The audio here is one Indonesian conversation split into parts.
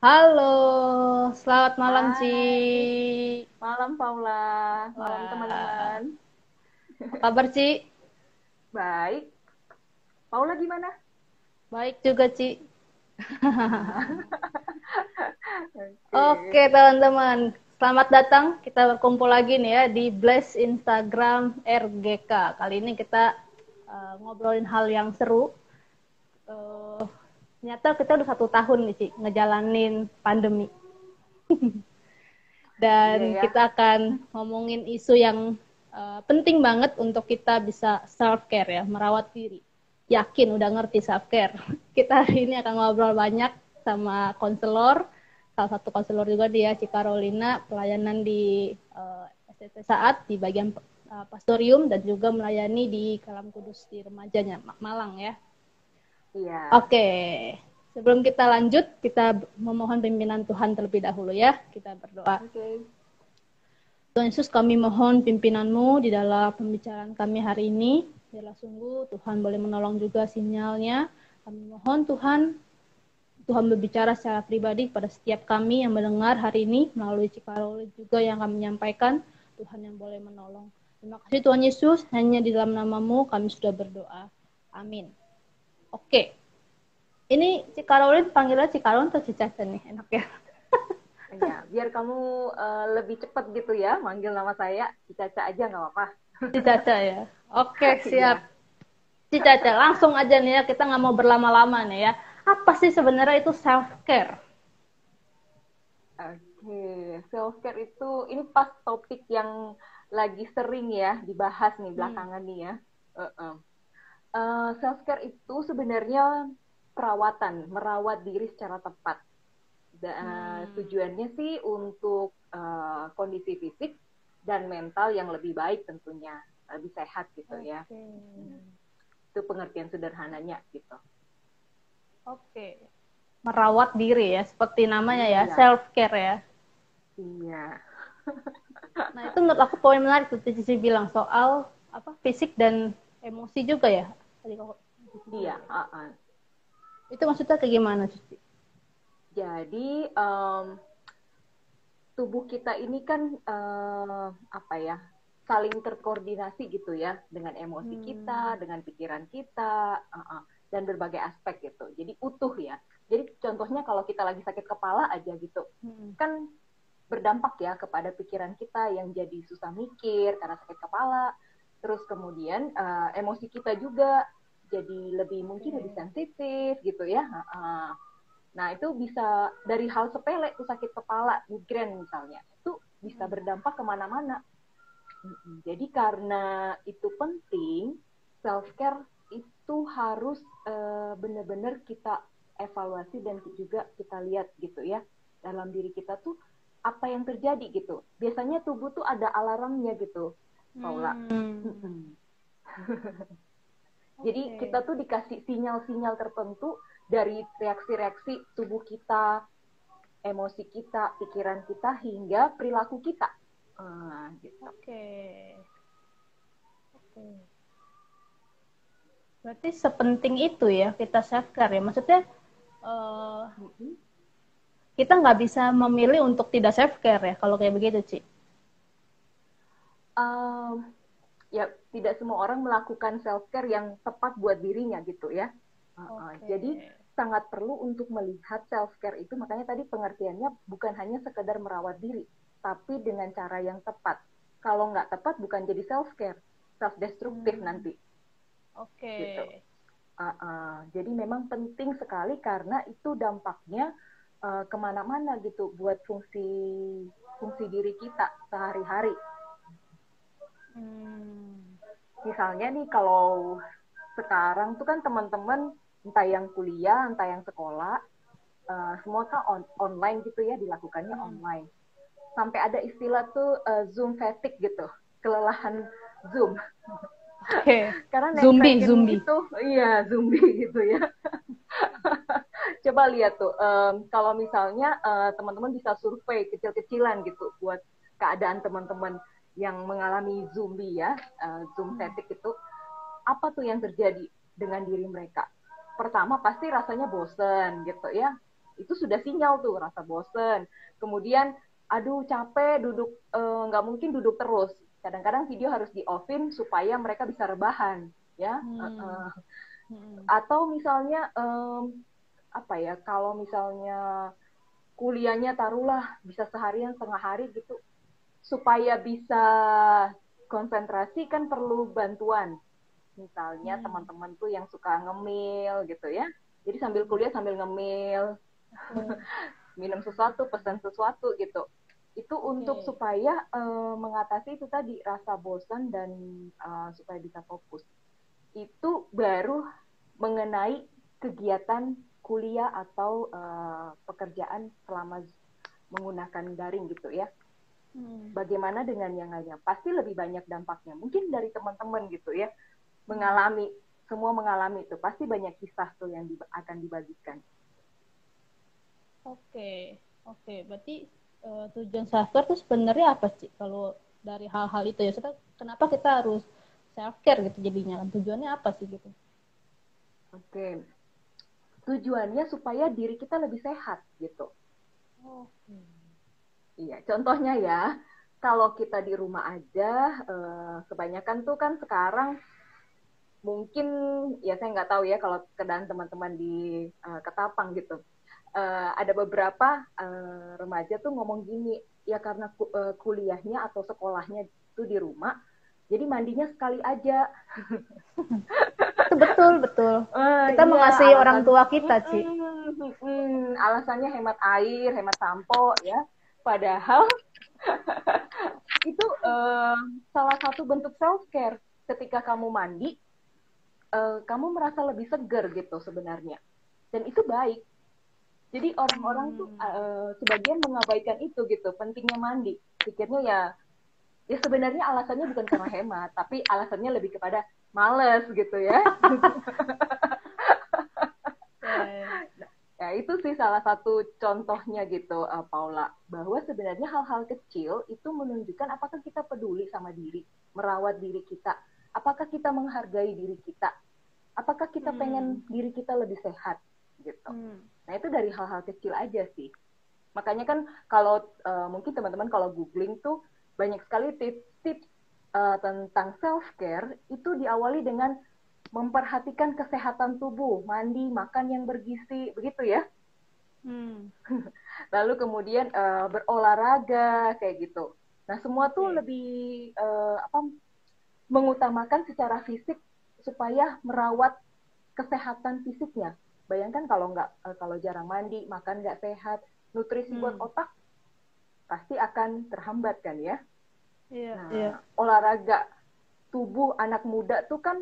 Halo, selamat malam Ci. Hai, malam Paula, malam Wah, teman-teman. apa kabar Ci? Baik, Paula gimana? Baik juga Ci. Ah, Oke Oke, teman-teman, selamat datang. Kita berkumpul lagi nih ya di Blast Instagram RGK. Kali ini kita ngobrolin hal yang seru. Eh, Ternyata kita udah 1 tahun nih Ci, ngejalanin pandemi. iya Dan ya. kita akan ngomongin isu yang penting banget untuk kita bisa self care ya, merawat diri. Yakin udah ngerti self care. Kita hari ini akan ngobrol banyak sama konselor, salah satu konselor juga dia Cika Rolina, pelayanan di STT Saat di bagian pastorium dan juga melayani di Kalam Kudus di remajanya Malang ya. Iya. Oke, sebelum kita lanjut, kita memohon pimpinan Tuhan terlebih dahulu ya. Kita berdoa. Oke. Tuhan Yesus, kami mohon pimpinanmu di dalam pembicaraan kami hari ini. Biarlah sungguh Tuhan boleh menolong juga sinyalnya. Kami mohon Tuhan berbicara secara pribadi kepada setiap kami yang mendengar hari ini melalui Cikaroli juga yang kami menyampaikan. Tuhan yang boleh menolong. Terima kasih Tuhan Yesus, hanya di dalam namamu kami sudah berdoa. Amin. Oke, ini Cikarolin panggilnya Cikarolin atau Cicaca nih? Enak ya? Iya, biar kamu lebih cepat gitu ya, manggil nama saya, Cica aja nggak apa-apa. Cicaca ya. Oke, siap. Iya. Cicaca, langsung aja nih ya, kita nggak mau berlama-lama nih ya. Apa sih sebenarnya itu self care? Oke, self care itu ini pas topik yang lagi sering ya dibahas nih Hmm. belakangan nih ya. Self care itu sebenarnya perawatan, merawat diri secara tepat. Hmm. Tujuannya sih untuk kondisi fisik dan mental yang lebih baik tentunya, lebih sehat gitu ya. Oke. Itu pengertian sederhananya gitu. Oke. Merawat diri ya, seperti namanya ya, Iya, self care ya. iya, Nah, itu menurut aku poin menarik tuh Cici bilang soal apa fisik dan emosi juga ya. Tadi kok Cici iya. bilang ya. Itu maksudnya kayak gimana, Cici? Jadi tubuh kita ini kan apa ya, saling terkoordinasi gitu ya dengan emosi Hmm. kita, dengan pikiran kita, dan berbagai aspek gitu. Jadi utuh ya. Jadi contohnya kalau kita lagi sakit kepala aja gitu, Hmm. kan berdampak ya kepada pikiran kita yang jadi susah mikir karena sakit kepala. Terus kemudian emosi kita juga jadi lebih mungkin lebih Oke. sensitif gitu ya. Nah, itu bisa dari hal sepele tuh sakit kepala, migrain misalnya. Itu bisa Hmm. berdampak kemana-mana. Jadi karena itu penting, self-care itu harus benar-benar kita evaluasi dan juga kita lihat gitu ya. Dalam diri kita tuh apa yang terjadi gitu. Biasanya tubuh tuh ada alarmnya gitu, Paula. Hmm. Jadi kita Oke. tuh dikasih sinyal-sinyal tertentu dari reaksi-reaksi tubuh kita, emosi kita, pikiran kita, hingga perilaku kita. Gitu. Oke. Oke. Berarti sepenting itu ya kita self care ya. Maksudnya eh, kita nggak bisa memilih untuk tidak self care ya kalau kayak begitu Ci. Um, ya tidak semua orang melakukan self care yang tepat buat dirinya gitu ya. Oke. Jadi sangat perlu untuk melihat self care itu, makanya tadi pengertiannya bukan hanya sekedar merawat diri, tapi dengan cara yang tepat. Kalau nggak tepat bukan jadi self care, self destruktif Hmm. nanti Oke. gitu. Jadi memang penting sekali karena itu dampaknya kemana-mana gitu buat fungsi fungsi diri kita sehari-hari. Hmm. Misalnya nih kalau sekarang tuh kan teman-teman entah yang kuliah, entah yang sekolah, semua kan online gitu ya, dilakukannya Hmm. online. Sampai ada istilah tuh Zoom fatigue gitu, kelelahan Zoom. Oke. Karena Zombie, nempekin zombie. itu, iya zombie gitu ya. Coba lihat tuh, kalau misalnya teman-teman bisa survei kecil-kecilan gitu buat keadaan teman-teman yang mengalami zombie ya, Zoom Hmm. fatigue itu, apa tuh yang terjadi dengan diri mereka? Pertama pasti rasanya bosen gitu ya, itu sudah sinyal tuh rasa bosen. Kemudian aduh capek duduk, nggak mungkin duduk terus. Kadang-kadang video harus di offin supaya mereka bisa rebahan, ya. Atau misalnya apa ya, kalau misalnya kuliahnya taruhlah bisa seharian setengah hari gitu, supaya bisa konsentrasi kan perlu bantuan. Misalnya teman-teman tuh yang suka ngemil gitu ya. Jadi sambil kuliah sambil ngemil, minum sesuatu, pesan sesuatu gitu. Itu untuk supaya mengatasi itu tadi rasa bosan dan supaya bisa fokus. Itu baru mengenai kegiatan kuliah atau pekerjaan selama menggunakan daring gitu ya. Bagaimana dengan yang lainnya? Pasti lebih banyak dampaknya. Mungkin dari teman-teman gitu ya, mengalami, semua mengalami itu. Pasti banyak kisah tuh yang akan dibagikan. Oke. Berarti tujuan self-care itu sebenarnya apa sih? Kalau dari hal-hal itu ya, kenapa kita harus self-care gitu jadinya? Tujuannya apa sih gitu? Oke. Tujuannya supaya diri kita lebih sehat gitu. Iya, contohnya ya, kalau kita di rumah aja, kebanyakan tuh kan sekarang mungkin ya saya nggak tahu ya kalau keadaan teman-teman di Ketapang gitu. Ada beberapa remaja tuh ngomong gini, ya karena kuliahnya atau sekolahnya itu di rumah, jadi mandinya sekali aja. Betul. Kita Iya, mengasihi orang tua kita, Ci. Alasannya hemat air, hemat sampo ya. Padahal itu salah satu bentuk self care. Ketika kamu mandi, kamu merasa lebih segar gitu sebenarnya. Dan itu baik. Jadi orang-orang tuh sebagian mengabaikan itu gitu, pentingnya mandi. Pikirnya ya sebenarnya alasannya bukan karena hemat, tapi alasannya lebih kepada males gitu ya. Ya itu sih salah satu contohnya gitu, Paula, bahwa sebenarnya hal-hal kecil itu menunjukkan apakah kita peduli sama diri, merawat diri kita, apakah kita menghargai diri kita, apakah kita pengen diri kita lebih sehat gitu. Nah itu dari hal-hal kecil aja sih. Makanya kan kalau mungkin teman-teman kalau googling tuh banyak sekali tips-tips tentang self care itu diawali dengan memperhatikan kesehatan tubuh, mandi, makan yang bergizi, begitu ya. Lalu kemudian berolahraga kayak gitu. Nah semua tuh lebih mengutamakan secara fisik supaya merawat kesehatan fisiknya. Bayangkan kalau jarang mandi, makan nggak sehat, nutrisi buat otak pasti akan terhambat kan ya. Olahraga tubuh anak muda tuh kan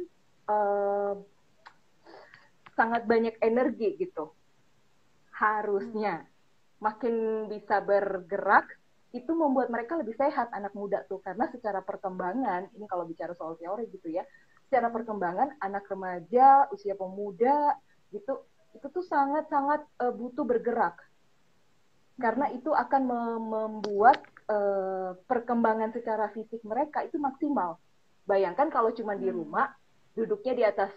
sangat banyak energi gitu. Harusnya makin bisa bergerak itu membuat mereka lebih sehat anak muda tuh, karena secara perkembangan ini kalau bicara soal teori gitu ya, secara perkembangan anak remaja, usia pemuda gitu itu tuh sangat-sangat butuh bergerak karena itu akan membuat perkembangan secara fisik mereka itu maksimal. Bayangkan kalau cuma di rumah duduknya di atas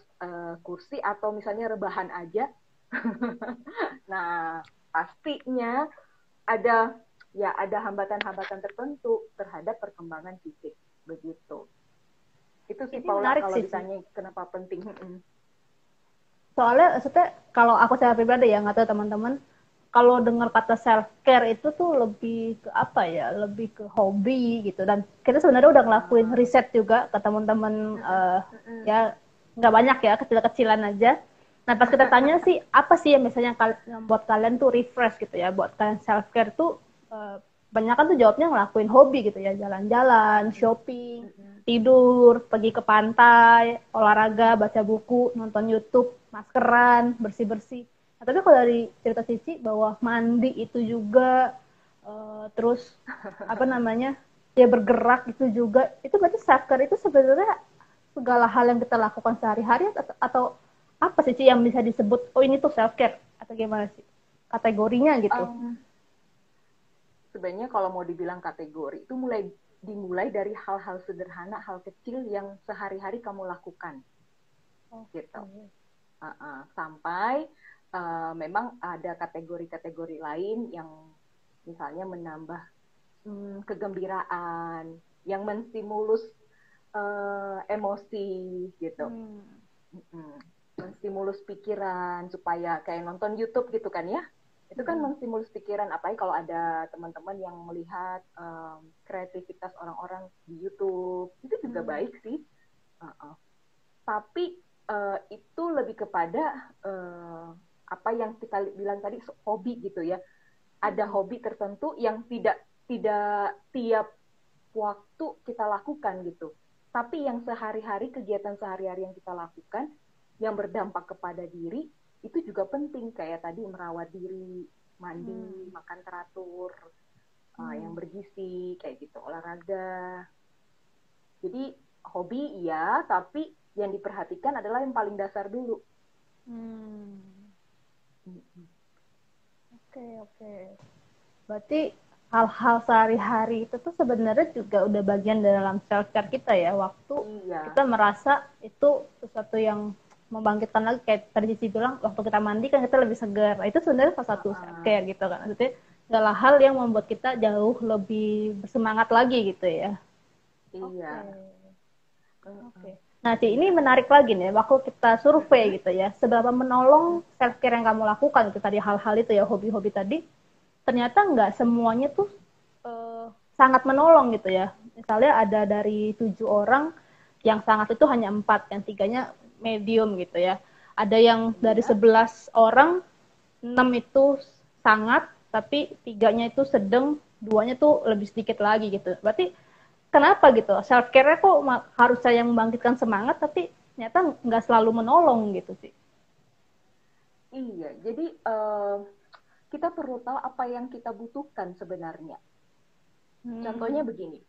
kursi atau misalnya rebahan aja. Nah, pastinya ada hambatan-hambatan tertentu terhadap perkembangan fisik begitu. Itu sih Paula kalau ditanya kenapa penting. Soalnya kalau aku secara pribadi ya, nggak tahu teman-teman, kalau dengar kata self care itu tuh lebih ke apa ya, lebih ke hobi gitu. Dan kita sebenarnya udah ngelakuin riset juga ke teman-teman ya nggak banyak ya, kecil-kecilan aja. Nah pas kita tanya sih apa sih yang misalnya buat kalian tuh refresh gitu ya, buat kalian self care tuh banyak kan tuh jawabnya ngelakuin hobi gitu ya, jalan-jalan, shopping, tidur, pergi ke pantai, olahraga, baca buku, nonton YouTube, maskeran, bersih-bersih. Nah, tapi kalau dari cerita Cici bahwa mandi itu juga terus apa namanya ya bergerak itu juga, itu berarti self care itu sebenarnya segala hal yang kita lakukan sehari-hari atau apa sih yang bisa disebut oh ini tuh self care atau gimana sih kategorinya gitu? Sebenarnya kalau mau dibilang kategori itu dimulai dari hal-hal sederhana, hal kecil yang sehari-hari kamu lakukan gitu. Sampai memang ada kategori-kategori lain yang misalnya menambah kegembiraan, yang menstimulus emosi gitu. Menstimulus pikiran supaya kayak nonton YouTube gitu kan ya. Itu kan menstimulus pikiran, apalagi kalau ada teman-teman yang melihat kreativitas orang-orang di YouTube, itu juga baik sih. Tapi itu lebih kepada apa yang kita bilang tadi, hobi gitu ya. Ada hobi tertentu yang tidak tiap waktu kita lakukan gitu. Tapi yang sehari-hari, kegiatan sehari-hari yang kita lakukan, yang berdampak kepada diri, itu juga penting. Kayak tadi merawat diri, mandi, makan teratur, yang bergizi, kayak gitu, olahraga. Jadi hobi iya, tapi yang diperhatikan adalah yang paling dasar dulu. Oke. Berarti hal-hal sehari-hari itu tuh sebenarnya juga udah bagian dalam self-care kita ya. Waktu kita merasa itu sesuatu yang membangkitkan lagi, kayak tadi Cici bilang, waktu kita mandi kan kita lebih segar. Itu sebenarnya salah satu self-care gitu kan. Maksudnya segala hal yang membuat kita jauh lebih bersemangat lagi gitu ya. Iya. Oke. Nah, ini menarik lagi nih, waktu kita survei gitu ya, seberapa menolong self-care yang kamu lakukan itu tadi, hal-hal itu ya, hobi-hobi tadi, ternyata nggak semuanya tuh sangat menolong gitu ya. Misalnya ada dari 7 orang, yang sangat itu hanya 4, yang 3-nya medium gitu ya. Ada yang dari 11 orang, 6 itu sangat, tapi 3-nya itu sedang, 2-nya tuh lebih sedikit lagi gitu. Berarti kenapa gitu? Self care kok harus saya membangkitkan semangat, tapi ternyata nggak selalu menolong gitu sih. Iya, jadi kita perlu tahu apa yang kita butuhkan sebenarnya. Contohnya begini,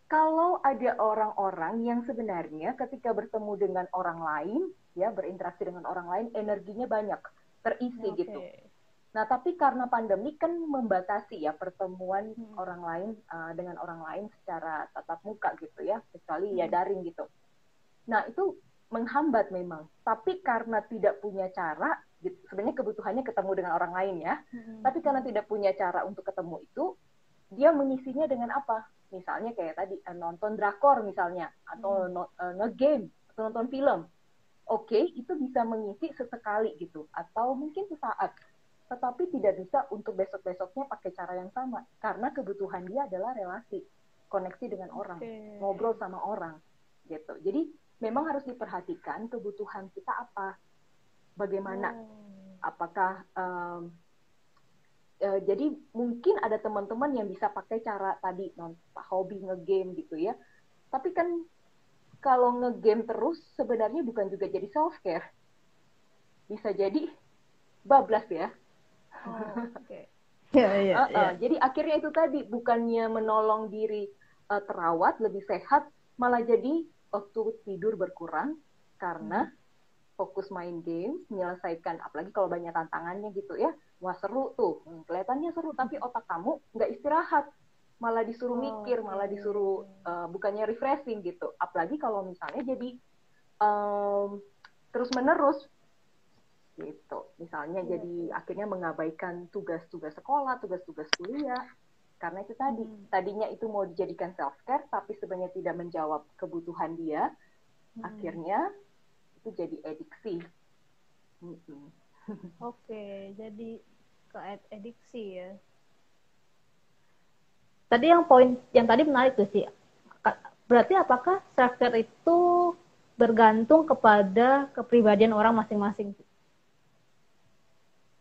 kalau ada orang-orang yang sebenarnya ketika bertemu dengan orang lain, ya berinteraksi dengan orang lain, energinya banyak, terisi gitu. Nah, tapi karena pandemi kan membatasi ya pertemuan orang lain dengan orang lain secara tatap muka gitu ya, kecuali ya daring gitu. Nah, itu menghambat memang. Tapi karena tidak punya cara, sebenarnya kebutuhannya ketemu dengan orang lain ya, tapi karena tidak punya cara untuk ketemu itu, dia mengisinya dengan apa? Misalnya kayak tadi, nonton drakor misalnya, atau nge-game, atau nonton film. Oke, itu bisa mengisi sesekali gitu, atau mungkin sesaat. Tetapi tidak bisa untuk besok-besoknya pakai cara yang sama. Karena kebutuhan dia adalah relasi, koneksi dengan orang, ngobrol sama orang. Gitu. Jadi memang harus diperhatikan kebutuhan kita apa, bagaimana, apakah jadi mungkin ada teman-teman yang bisa pakai cara tadi hobi nge-game gitu ya, tapi kan kalau nge-game terus sebenarnya bukan juga jadi self care, bisa jadi bablas ya. Jadi akhirnya itu tadi bukannya menolong diri terawat lebih sehat, malah jadi waktu tidur berkurang karena fokus main game, menyelesaikan, apalagi kalau banyak tantangannya gitu ya, wah seru tuh, kelihatannya seru, tapi otak kamu nggak istirahat, malah disuruh mikir, malah disuruh bukannya refreshing gitu, apalagi kalau misalnya jadi terus-menerus gitu, misalnya jadi akhirnya mengabaikan tugas-tugas sekolah, tugas-tugas kuliah, karena itu tadinya itu mau dijadikan self-care, tapi sebenarnya tidak menjawab kebutuhan dia, akhirnya itu jadi adiksi. Oke, jadi ke adiksi ya. Tadi yang poin yang tadi menarik tuh sih. Berarti apakah self care itu bergantung kepada kepribadian orang masing-masing?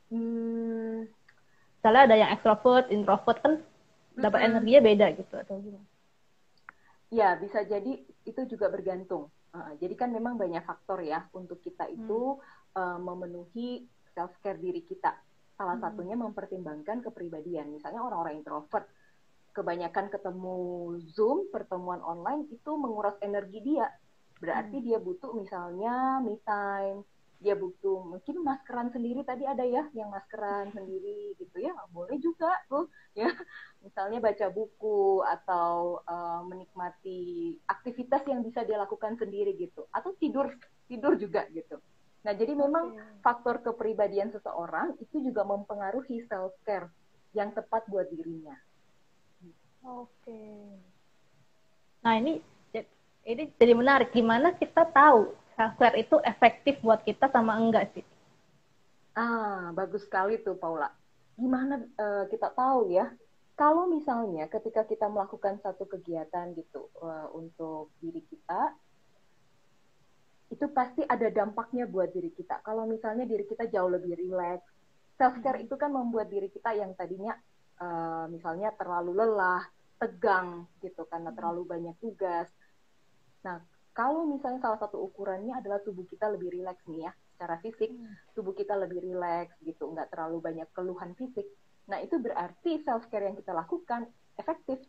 Misalnya ada yang extrovert, introvert kan dapat energinya beda gitu atau gimana? Ya, bisa jadi itu juga bergantung. Jadi kan memang banyak faktor ya untuk kita itu memenuhi self-care diri kita. Salah satunya mempertimbangkan kepribadian. Misalnya orang-orang introvert, kebanyakan ketemu Zoom, pertemuan online, itu menguras energi dia. Berarti dia butuh misalnya me time, dia butuh mungkin maskeran sendiri, tadi ada ya yang maskeran sendiri gitu ya, boleh juga tuh ya. Misalnya baca buku atau menikmati aktivitas yang bisa dia lakukan sendiri gitu, atau tidur juga gitu. Nah, jadi memang faktor kepribadian seseorang itu juga mempengaruhi self-care yang tepat buat dirinya. Oke. Nah, ini jadi menarik. Gimana kita tahu self-care itu efektif buat kita sama enggak sih? Bagus sekali tuh, Paula. Gimana kita tahu ya? Kalau misalnya ketika kita melakukan satu kegiatan gitu untuk diri kita, itu pasti ada dampaknya buat diri kita. Kalau misalnya diri kita jauh lebih rileks, self-care itu kan membuat diri kita yang tadinya misalnya terlalu lelah, tegang gitu karena terlalu banyak tugas. Nah, kalau misalnya salah satu ukurannya adalah tubuh kita lebih rileks nih ya, secara fisik, tubuh kita lebih rileks gitu, nggak terlalu banyak keluhan fisik. Nah, itu berarti self-care yang kita lakukan efektif,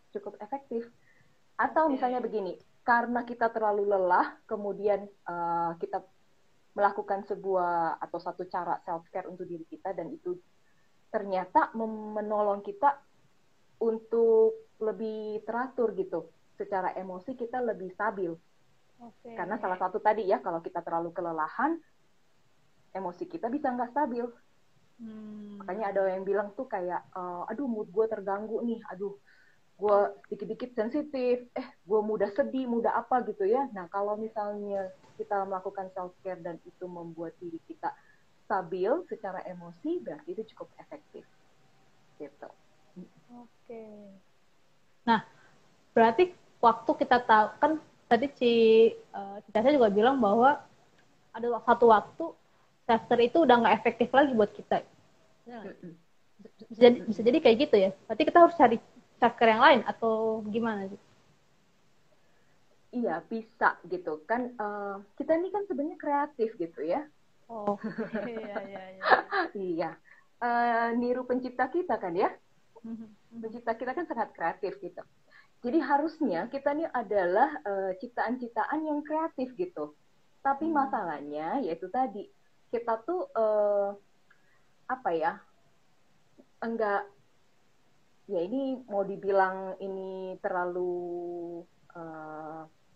cukup efektif. Atau misalnya begini, karena kita terlalu lelah, kemudian kita melakukan sebuah atau satu cara self-care untuk diri kita, dan itu ternyata menolong kita untuk lebih teratur gitu. Secara emosi kita lebih stabil. Karena salah satu tadi ya, kalau kita terlalu kelelahan, emosi kita bisa nggak stabil. Makanya ada yang bilang tuh kayak, aduh mood gue terganggu nih, aduh gue dikit-dikit sensitif, gue mudah sedih, mudah apa gitu ya. Nah, kalau misalnya kita melakukan self-care dan itu membuat diri kita stabil secara emosi, berarti itu cukup efektif. Gitu. Oke. Nah, berarti waktu kita tahu, kan tadi Cica juga bilang bahwa ada satu waktu self-care itu udah nggak efektif lagi buat kita. Bisa jadi kayak gitu ya. Berarti kita harus cari self-care yang lain atau gimana sih? Iya, bisa gitu kan. Kita ini kan sebenarnya kreatif gitu ya. Oh, iya. Iya. Niru pencipta kita kan ya. Pencipta kita kan sangat kreatif gitu. Jadi harusnya kita ini adalah ciptaan-ciptaan yang kreatif gitu. Tapi masalahnya yaitu tadi, kita tuh enggak, ya ini mau dibilang ini terlalu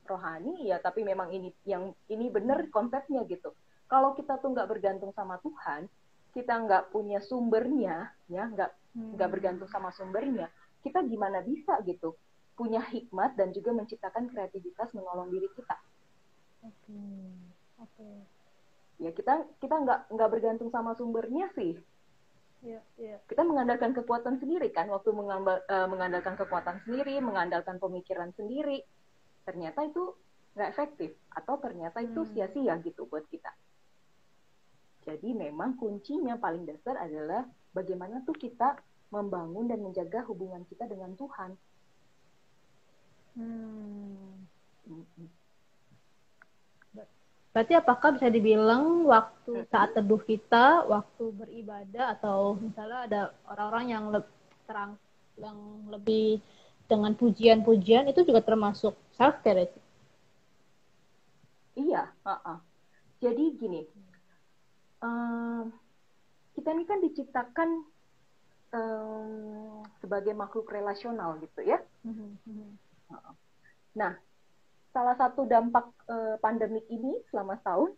rohani ya, tapi memang ini benar konsepnya gitu. Kalau kita tuh nggak bergantung sama Tuhan, kita nggak punya sumbernya, ya nggak bergantung sama sumbernya, kita gimana bisa gitu punya hikmat dan juga menciptakan kreativitas menolong diri kita. Ya kita nggak bergantung sama sumbernya sih. Kita mengandalkan kekuatan sendiri kan, waktu mengandalkan kekuatan sendiri, mengandalkan pemikiran sendiri, ternyata itu nggak efektif atau ternyata itu sia-sia gitu buat kita. Jadi memang kuncinya paling dasar adalah bagaimana tuh kita membangun dan menjaga hubungan kita dengan Tuhan. Berarti apakah bisa dibilang waktu saat teduh kita, waktu beribadah, atau misalnya ada orang-orang yang lebih dengan pujian-pujian, itu juga termasuk self-care? Iya. Jadi gini, kita ini kan diciptakan sebagai makhluk relasional gitu ya. Nah, salah satu dampak pandemik ini selama setahun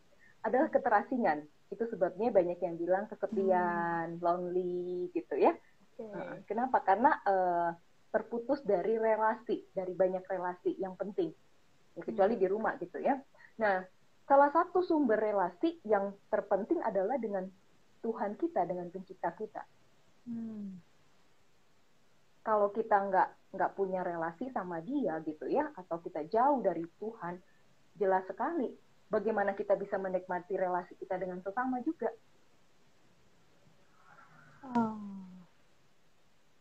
adalah keterasingan. Itu sebabnya banyak yang bilang kesepian, lonely gitu ya. Kenapa? Karena terputus dari relasi, dari banyak relasi yang penting. Ya, kecuali di rumah gitu ya. Nah, salah satu sumber relasi yang terpenting adalah dengan Tuhan kita, dengan pencipta kita. Kalau kita nggak punya relasi sama dia gitu ya, atau kita jauh dari Tuhan, jelas sekali bagaimana kita bisa menikmati relasi kita dengan sesama juga.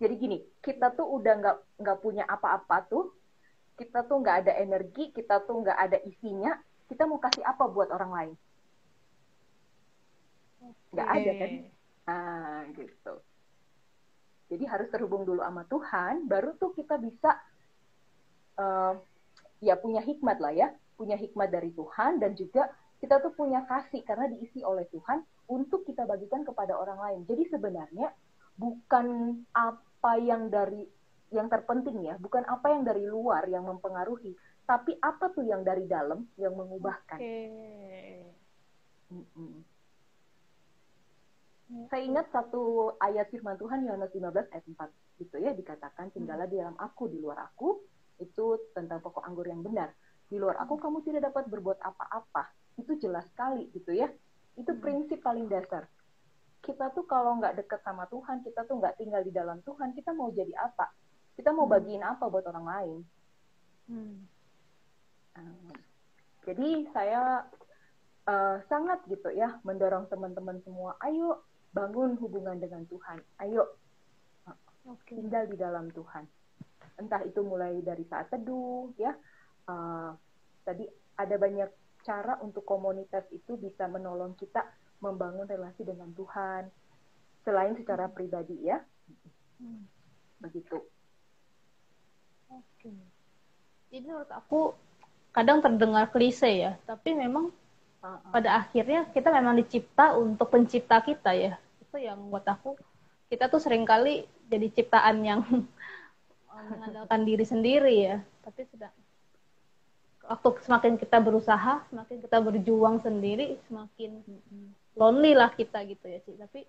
Jadi gini, kita tuh udah nggak punya apa-apa tuh, kita tuh nggak ada energi, kita tuh nggak ada isinya, kita mau kasih apa buat orang lain? Nggak ada kan? Gitu. Jadi harus terhubung dulu sama Tuhan, baru tuh kita bisa ya punya hikmat lah ya, punya hikmat dari Tuhan, dan juga kita tuh punya kasih karena diisi oleh Tuhan untuk kita bagikan kepada orang lain. Jadi sebenarnya bukan apa yang terpenting ya, bukan apa yang dari luar yang mempengaruhi, tapi apa tuh yang dari dalam yang mengubahkan. Mm-mm. Ya. Saya ingat satu ayat firman Tuhan Yohanes 15 ayat 4 gitu ya, dikatakan tinggallah di dalam aku, di luar aku, itu tentang pokok anggur yang benar. Di luar aku kamu tidak dapat berbuat apa-apa. Itu jelas sekali gitu ya. Itu prinsip paling dasar. Kita tuh kalau nggak dekat sama Tuhan, kita tuh nggak tinggal di dalam Tuhan, kita mau jadi apa? Kita mau bagiin apa buat orang lain? Jadi saya sangat gitu ya mendorong teman-teman semua, ayo bangun hubungan dengan Tuhan, ayo tinggal di dalam Tuhan. Entah itu mulai dari saat teduh ya, tadi ada banyak cara untuk komunitas itu bisa menolong kita membangun relasi dengan Tuhan selain secara pribadi ya. Begitu. Oke. Ini menurut aku kadang terdengar klise ya, tapi memang pada akhirnya kita memang dicipta untuk pencipta kita ya. Itu yang buat aku, kita tuh seringkali jadi ciptaan yang mengandalkan diri sendiri ya. Tapi waktu semakin kita berusaha, semakin kita berjuang sendiri, semakin lonely lah kita gitu ya sih. Tapi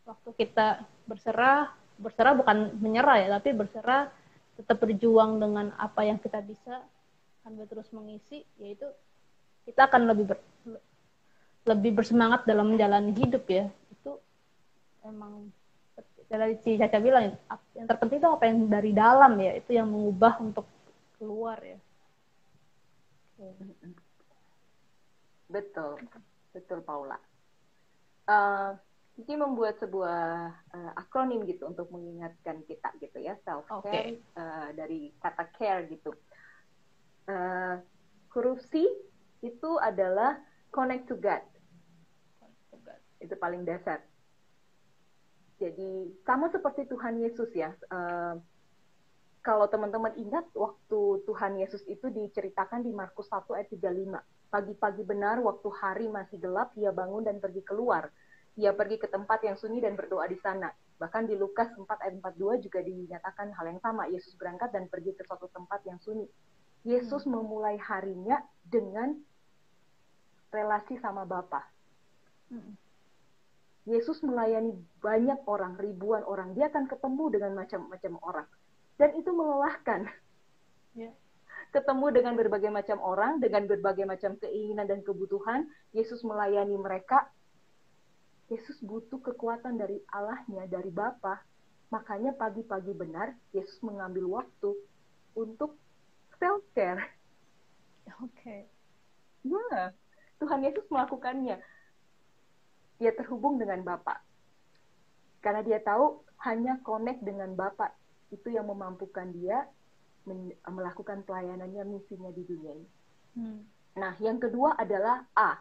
waktu kita berserah bukan menyerah ya, tapi berserah, tetap berjuang dengan apa yang kita bisa, sambil terus mengisi, yaitu kita akan lebih bersemangat dalam menjalani hidup ya. Itu emang dari si Caca bilang, yang terpenting itu apa yang dari dalam ya, itu yang mengubah untuk keluar ya. Betul, betul Paula. Kiki membuat sebuah akronim gitu untuk mengingatkan kita gitu ya, self care dari kata care gitu. Huruf C itu adalah connect to God. Itu paling dasar. Jadi sama seperti Tuhan Yesus ya. Kalau teman-teman ingat waktu Tuhan Yesus itu diceritakan di Markus 1 ayat 35. Pagi-pagi benar waktu hari masih gelap, ia bangun dan pergi keluar. Ia pergi ke tempat yang sunyi dan berdoa di sana. Bahkan di Lukas 4 ayat 42 juga dinyatakan hal yang sama. Yesus berangkat dan pergi ke suatu tempat yang sunyi. Yesus memulai harinya dengan relasi sama Bapa. Yesus melayani banyak orang, ribuan orang. Dia akan ketemu dengan macam-macam orang. Dan itu melelahkan. Ketemu dengan berbagai macam orang, dengan berbagai macam keinginan dan kebutuhan. Yesus melayani mereka. Yesus butuh kekuatan dari Allahnya, dari Bapa. Makanya pagi-pagi benar, Yesus mengambil waktu untuk self-care. Ya, Tuhan Yesus melakukannya. Dia terhubung dengan Bapa. Karena dia tahu hanya connect dengan Bapa itu yang memampukan dia melakukan pelayanannya, misinya di dunia ini. Nah, yang kedua adalah A.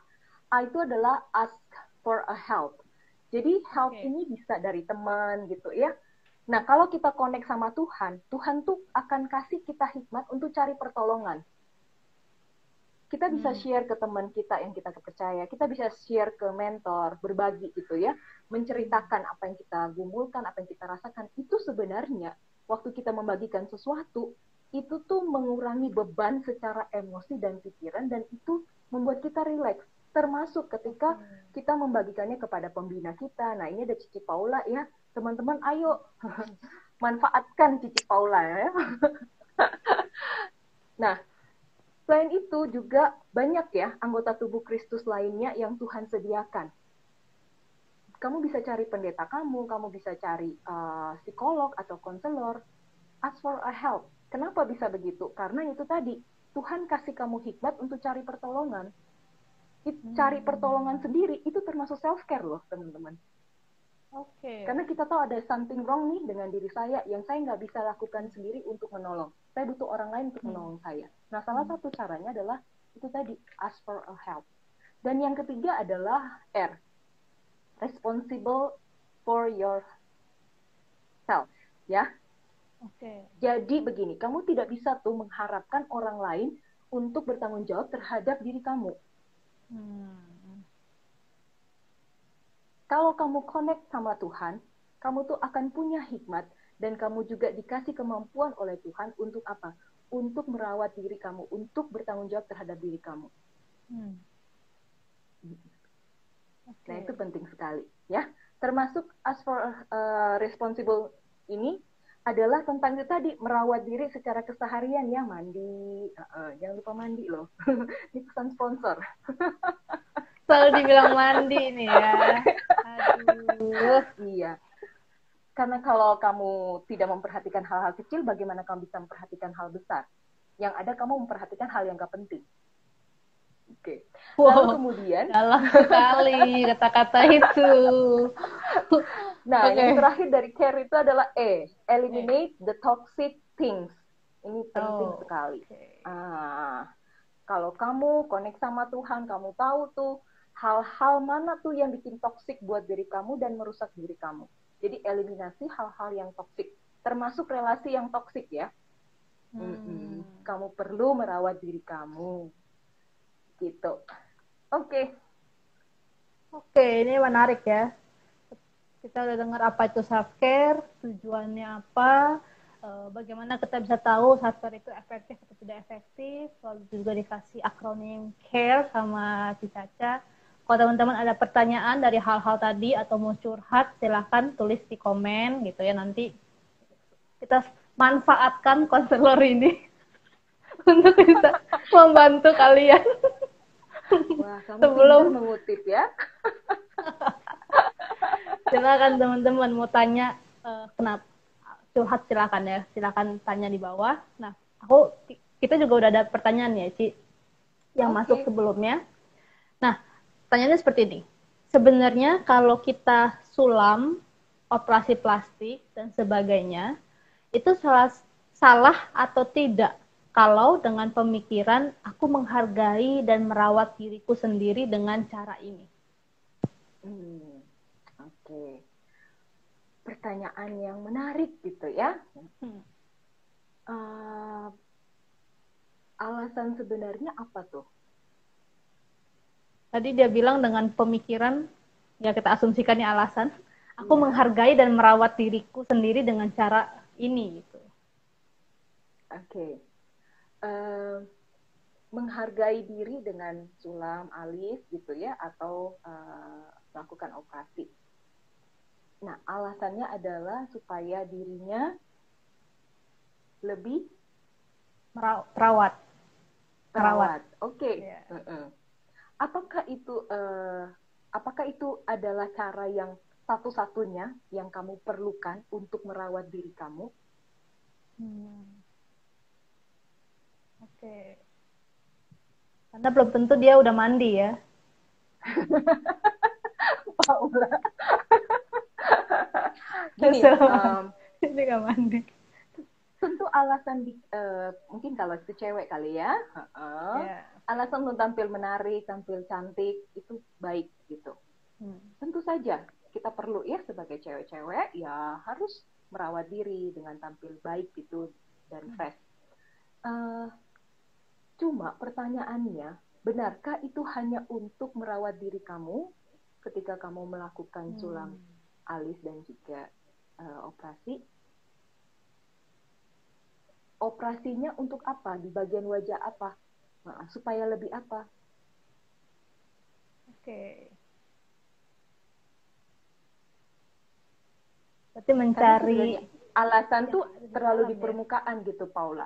A itu adalah ask for a help. Jadi help ini bisa dari teman gitu ya. Nah, kalau kita connect sama Tuhan, Tuhan tuh akan kasih kita hikmat untuk cari pertolongan. Kita bisa share ke teman kita yang kita percaya, kita bisa share ke mentor, berbagi gitu ya, menceritakan apa yang kita gumulkan, apa yang kita rasakan. Itu sebenarnya waktu kita membagikan sesuatu, itu tuh mengurangi beban secara emosi dan pikiran, dan itu membuat kita rileks. Termasuk ketika kita membagikannya kepada pembina kita. Nah, ini ada Cici Paula ya, teman-teman ayo manfaatkan Cici Paula ya. Nah, selain itu juga banyak ya anggota tubuh Kristus lainnya yang Tuhan sediakan. Kamu bisa cari pendeta kamu bisa cari psikolog atau konselor. Ask for a help. Kenapa bisa begitu? Karena itu tadi, Tuhan kasih kamu hikmat untuk cari pertolongan. Cari pertolongan sendiri, itu termasuk self-care loh, teman-teman. Karena kita tahu ada something wrong nih dengan diri saya yang saya nggak bisa lakukan sendiri untuk menolong. Saya butuh orang lain untuk menolong saya. Nah, salah satu caranya adalah itu tadi, ask for a help. Dan yang ketiga adalah R. Responsible for yourself. Ya. Jadi begini, kamu tidak bisa tuh mengharapkan orang lain untuk bertanggung jawab terhadap diri kamu. Kalau kamu connect sama Tuhan, kamu tuh akan punya hikmat, dan kamu juga dikasih kemampuan oleh Tuhan untuk apa? Untuk merawat diri kamu, untuk bertanggung jawab terhadap diri kamu. Oke. Nah, itu penting sekali ya. Termasuk as for responsible ini adalah tentang itu tadi, merawat diri secara keseharian ya, mandi. Jangan lupa mandi loh. Ini pesan sponsor. Selalu dibilang mandi nih ya. Aduh. Iya. Karena kalau kamu tidak memperhatikan hal-hal kecil, bagaimana kamu bisa memperhatikan hal besar? Yang ada kamu memperhatikan hal yang gak penting. Oke. Lalu Wow, kemudian, dalam sekali kata-kata itu. nah Oke. yang terakhir dari care itu adalah Eh. eliminate the toxic things. Ini penting Oh, sekali. oke. Kalau kamu connect sama Tuhan, kamu tahu tuh hal-hal mana tuh yang bikin toksik buat diri kamu dan merusak diri kamu. Jadi eliminasi hal-hal yang toksik, termasuk relasi yang toksik ya. Kamu perlu merawat diri kamu, gitu. Oke. Oke, ini menarik ya. Kita udah dengar apa itu self care, tujuannya apa, bagaimana kita bisa tahu self care itu efektif atau tidak efektif. Lalu juga dikasih akronim care sama Ci Caca. Kalau teman-teman ada pertanyaan dari hal-hal tadi atau mau curhat, silahkan tulis di komen gitu ya. Nanti kita manfaatkan konselor ini untuk bisa membantu kalian. Wah, kamu Sebelum pintar mengutip ya. silakan teman-teman mau tanya kenapa curhat, silakan ya, silakan tanya di bawah. Nah, kita juga udah ada pertanyaan ya, Ci, yang masuk sebelumnya. Nah, pertanyaannya seperti ini. Sebenarnya kalau kita sulam, operasi plastik dan sebagainya, itu salah atau tidak kalau dengan pemikiran aku menghargai dan merawat diriku sendiri dengan cara ini? Oke. Pertanyaan yang menarik gitu ya. Alasan sebenarnya apa tuh? Tadi dia bilang dengan pemikiran, ya kita asumsikan ini alasan, aku Ya. menghargai dan merawat diriku sendiri dengan cara ini gitu. Oke. Menghargai diri dengan sulam, alis gitu ya, atau melakukan operasi. Nah, alasannya adalah supaya dirinya lebih Perawat. terawat. Oke. Yeah. Apakah itu adalah cara yang satu-satunya yang kamu perlukan untuk merawat diri kamu? Oke. Karena belum tentu dia udah mandi ya. Paula. Gini, Dia nggak mandi. tentu alasan mungkin kalau itu cewek kali ya, Yeah. alasan untuk tampil menarik, tampil cantik itu baik gitu. Tentu saja kita perlu ya sebagai cewek-cewek ya harus merawat diri dengan tampil baik gitu dan fresh. Cuma pertanyaannya, benarkah itu hanya untuk merawat diri kamu ketika kamu melakukan sulam alis dan juga operasi? Operasinya untuk apa? Di bagian wajah apa? Supaya lebih apa? Oke. Berarti mencari alasan tuh terlalu di ya? permukaan gitu, Paula.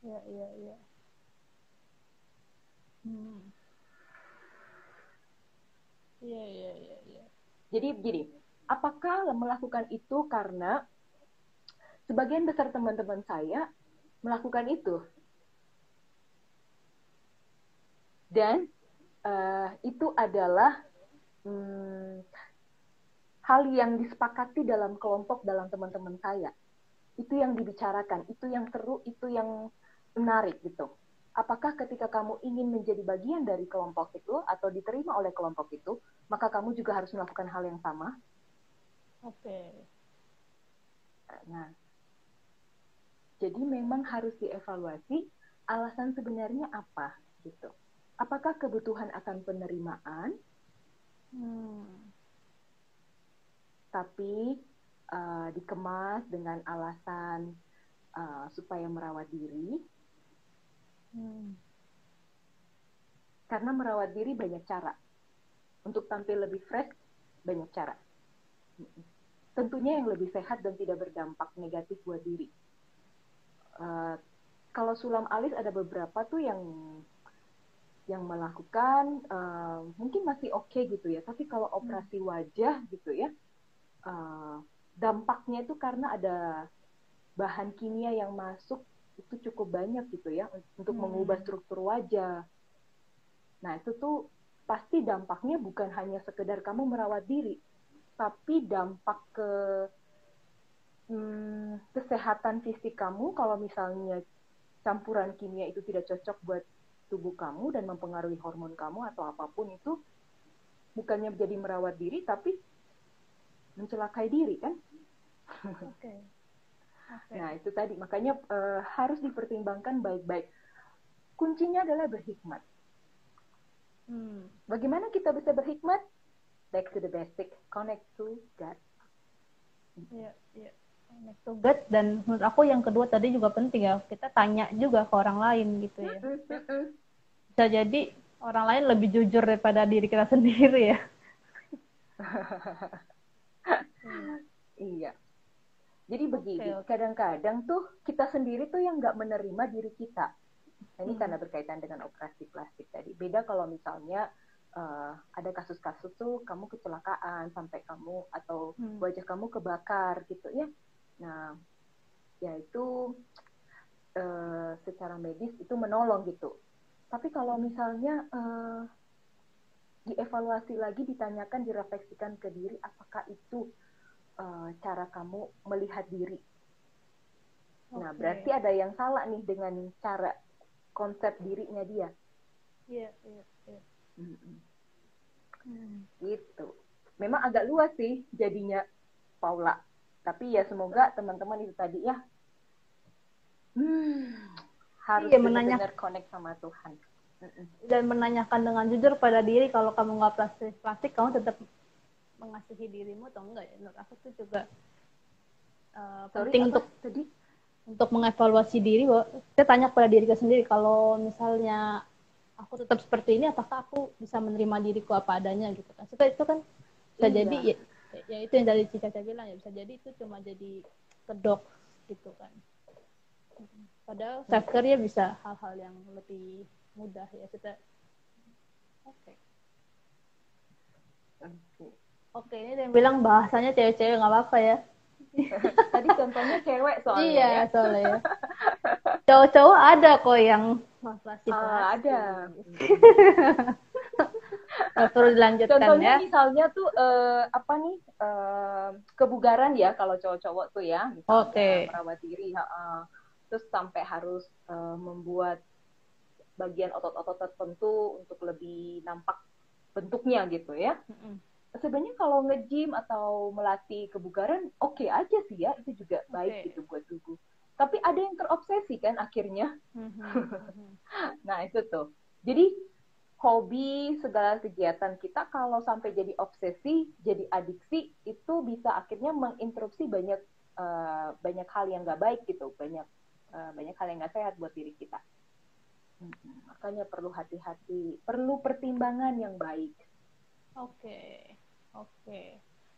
Ya. Iya. Jadi begini, apakah melakukan itu karena sebagian besar teman-teman saya melakukan itu? Dan itu adalah hal yang disepakati dalam kelompok, dalam teman-teman saya. Itu yang dibicarakan, itu yang seru, itu yang menarik gitu. Apakah ketika kamu ingin menjadi bagian dari kelompok itu atau diterima oleh kelompok itu, maka kamu juga harus melakukan hal yang sama? Oke. Nah, jadi memang harus dievaluasi alasan sebenarnya apa gitu. Apakah kebutuhan akan penerimaan? Tapi dikemas dengan alasan supaya merawat diri. Karena merawat diri banyak cara. Untuk tampil lebih fresh, banyak cara. Tentunya yang lebih sehat dan tidak berdampak negatif buat diri. Kalau sulam alis ada beberapa tuh yang melakukan mungkin masih oke gitu ya. Tapi kalau operasi wajah gitu ya, dampaknya itu karena ada bahan kimia yang masuk itu cukup banyak gitu ya untuk mengubah struktur wajah. Nah itu tuh pasti dampaknya bukan hanya sekedar kamu merawat diri, tapi dampak ke kesehatan fisik kamu kalau misalnya campuran kimia itu tidak cocok buat tubuh kamu dan mempengaruhi hormon kamu atau apapun itu, bukannya jadi merawat diri tapi mencelakai diri kan. Okay. Nah itu tadi makanya harus dipertimbangkan baik-baik. Kuncinya adalah berhikmat. Bagaimana kita bisa berhikmat? Back to the basic, connect to God. Iya. Connect to God, dan menurut aku yang kedua tadi juga penting ya, kita tanya juga ke orang lain gitu ya. Bisa jadi orang lain lebih jujur daripada diri kita sendiri ya. Iya. Jadi begini, kadang-kadang tuh kita sendiri tuh yang nggak menerima diri kita. Nah, ini karena berkaitan dengan operasi plastik tadi. Beda kalau misalnya ada kasus-kasus tuh kamu kecelakaan sampai kamu atau wajah kamu kebakar gitu ya. Nah, ya itu secara medis itu menolong gitu. Tapi kalau misalnya dievaluasi lagi, ditanyakan, direfleksikan ke diri, apakah itu cara kamu melihat diri? Nah, berarti ada yang salah nih dengan cara konsep dirinya dia. Iya. Gitu. Memang agak luas sih jadinya, Paula. Tapi ya semoga teman-teman itu tadi ya harus benar-benar connect sama Tuhan. Dan menanyakan dengan jujur pada diri, kalau kamu nggak plastik, kamu tetap mengasihi dirimu atau enggak ya. Menurut aku itu juga penting untuk mengevaluasi diri. Kita tanya pada diri kita sendiri, kalau misalnya aku tetap seperti ini, apakah aku bisa menerima diriku apa adanya gitu kan. Itu kan bisa jadi ya itu yang dari Cica bilang ya, bisa jadi itu cuma jadi kedok gitu kan. Padahal self care ya bisa hal-hal yang lebih mudah ya kita. Oke, ini yang bilang bahasanya cewek-cewek nggak apa-apa ya. Tadi contohnya cewek soalnya. Iya, ya. Soalnya ya. Cowok-cowok ada kok yang plastik. Ada. Perlu dilanjutkan. Contohnya ya. Misalnya tuh kebugaran ya, kalau cowok-cowok tuh ya, misalnya merawat diri, terus sampai harus membuat bagian otot-otot tertentu untuk lebih nampak bentuknya gitu ya. Sebenarnya kalau nge-gym atau melatih kebugaran oke aja sih ya, itu juga baik gitu buat tubuh. Tapi ada yang terobsesi kan akhirnya. Nah itu tuh. Jadi hobi, segala kegiatan kita kalau sampai jadi obsesi, jadi adiksi, itu bisa akhirnya menginterupsi banyak hal yang nggak baik gitu, banyak hal yang nggak sehat buat diri kita. Makanya perlu hati-hati, perlu pertimbangan yang baik. Oke.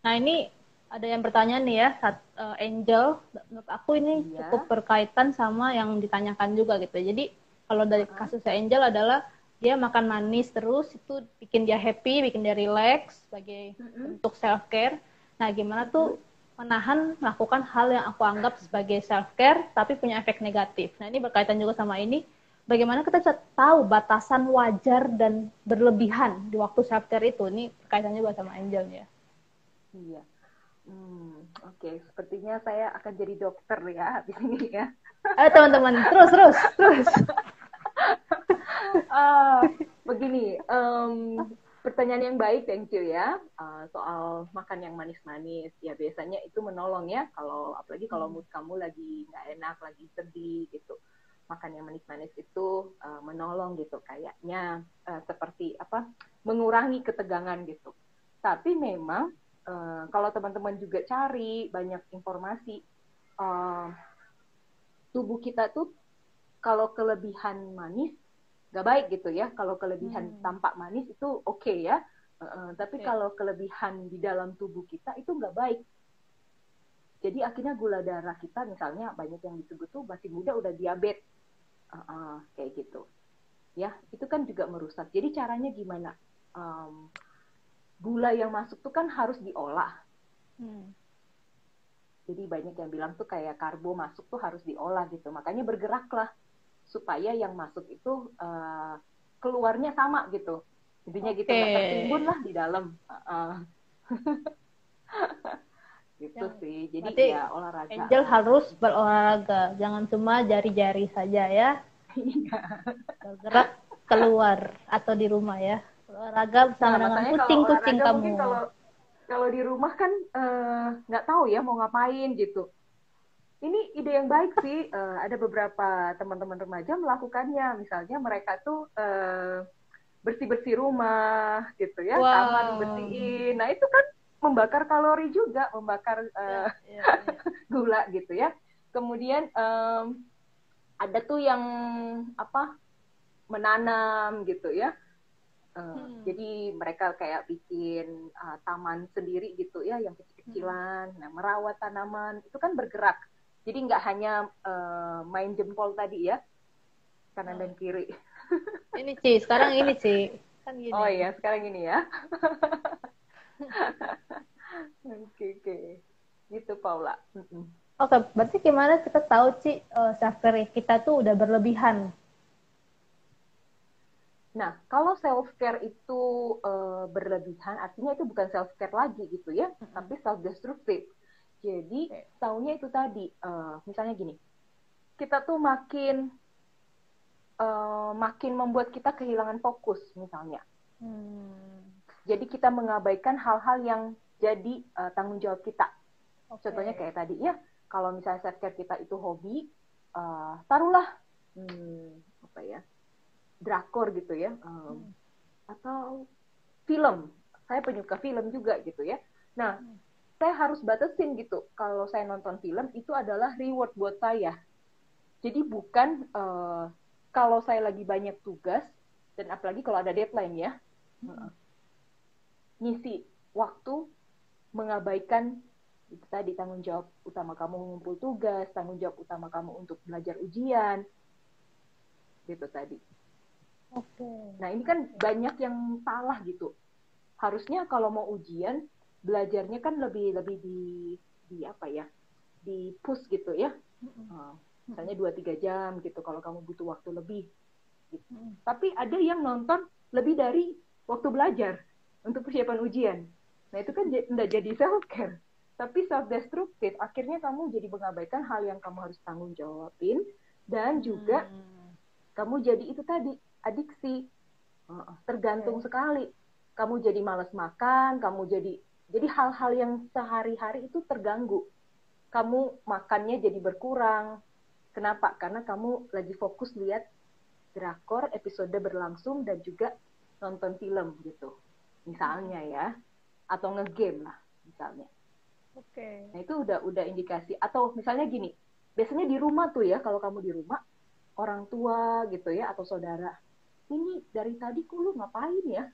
Nah ini ada yang bertanya nih ya, Angel. Menurut aku ini cukup berkaitan sama yang ditanyakan juga gitu. Jadi kalau dari kasusnya Angel adalah dia makan manis terus, itu bikin dia happy, bikin dia relax sebagai bentuk self care. Nah gimana tuh melakukan hal yang aku anggap sebagai self care tapi punya efek negatif. Nah ini berkaitan juga sama ini. Bagaimana kita tahu batasan wajar dan berlebihan di waktu self care itu? Ini berkaitannya juga sama Angel ya. Iya. Oke. Sepertinya saya akan jadi dokter ya habis ini ya. Ayo teman-teman, terus. Begini, pertanyaan yang baik, thank you ya. Soal makan yang manis-manis, ya biasanya itu menolong ya. Apalagi kalau mood kamu lagi nggak enak, lagi sedih gitu. Makan yang manis-manis itu menolong gitu, kayaknya seperti mengurangi ketegangan gitu. Tapi memang kalau teman-teman juga cari banyak informasi, tubuh kita tuh kalau kelebihan manis nggak baik gitu ya. Kalau kelebihan tampak manis itu oke ya. Tapi kalau kelebihan di dalam tubuh kita itu nggak baik. Jadi akhirnya gula darah kita misalnya banyak yang disebut tuh masih muda udah diabetes. Kayak gitu. Ya, itu kan juga merusak. Jadi caranya gimana? Gula yang masuk tuh kan harus diolah. Jadi banyak yang bilang tuh kayak karbo masuk tuh harus diolah gitu. Makanya bergeraklah supaya yang masuk itu keluarnya sama gitu. Intinya gitu, nggak tertimbun lah di dalam. Gitu sih. Jadi ya olahraga. Angel harus berolahraga, jangan cuma jari-jari saja ya. Bergerak keluar atau di rumah ya. Olahraga bersama dengan kucing-kucing kamu. Kalau di rumah kan nggak tahu ya mau ngapain gitu. Ini ide yang baik sih. Ada beberapa teman-teman remaja melakukannya. Misalnya mereka tuh bersih-bersih rumah gitu ya, kamar dibersihin. Nah itu kan membakar kalori juga, membakar gula gitu ya. Kemudian ada tuh yang menanam gitu ya. Jadi mereka kayak bikin taman sendiri gitu ya, yang kecil-kecilan. Nah, merawat tanaman itu kan bergerak. Jadi nggak hanya main jempol tadi ya, kanan dan kiri. Ini Ci, sekarang ini Ci. Kan gini. Oh iya, sekarang ini ya. Oke. Gitu Paula. Oke, berarti gimana kita tahu Ci, self-care kita tuh udah berlebihan? Nah, kalau self-care itu berlebihan, artinya itu bukan self-care lagi gitu ya, tapi self-destructive. Jadi, taunya itu tadi, misalnya gini, kita tuh makin membuat kita kehilangan fokus, misalnya. Jadi, kita mengabaikan hal-hal yang jadi tanggung jawab kita. Contohnya kayak tadi ya, kalau misalnya self-care kita itu hobi, taruhlah, drakor gitu ya, atau film. Saya penyuka film juga gitu ya. Nah, saya harus batasin gitu. Kalau saya nonton film itu adalah reward buat saya. Jadi bukan kalau saya lagi banyak tugas dan apalagi kalau ada deadline ya, ngisi waktu mengabaikan itu tadi tanggung jawab utama kamu mengumpul tugas, tanggung jawab utama kamu untuk belajar ujian, gitu tadi. Nah ini kan banyak yang salah gitu. Harusnya kalau mau ujian belajarnya kan lebih di apa ya, di push gitu ya. Misalnya 2-3 jam gitu kalau kamu butuh waktu lebih. Gitu. Tapi ada yang nonton lebih dari waktu belajar untuk persiapan ujian. Nah itu kan nggak jadi self-care, tapi self-destructive. Akhirnya kamu jadi mengabaikan hal yang kamu harus tanggung jawabin dan juga kamu jadi itu tadi adiksi, tergantung sekali. Kamu jadi malas makan, kamu jadi hal-hal yang sehari-hari itu terganggu. Kamu makannya jadi berkurang. Kenapa? Karena kamu lagi fokus lihat drakor, episode berlangsung, dan juga nonton film gitu. Misalnya ya. Atau nge-game lah, misalnya. Nah itu udah indikasi. Atau misalnya gini, biasanya di rumah tuh ya, kalau kamu di rumah, orang tua gitu ya, atau saudara, ini dari tadi kok lu ngapain ya?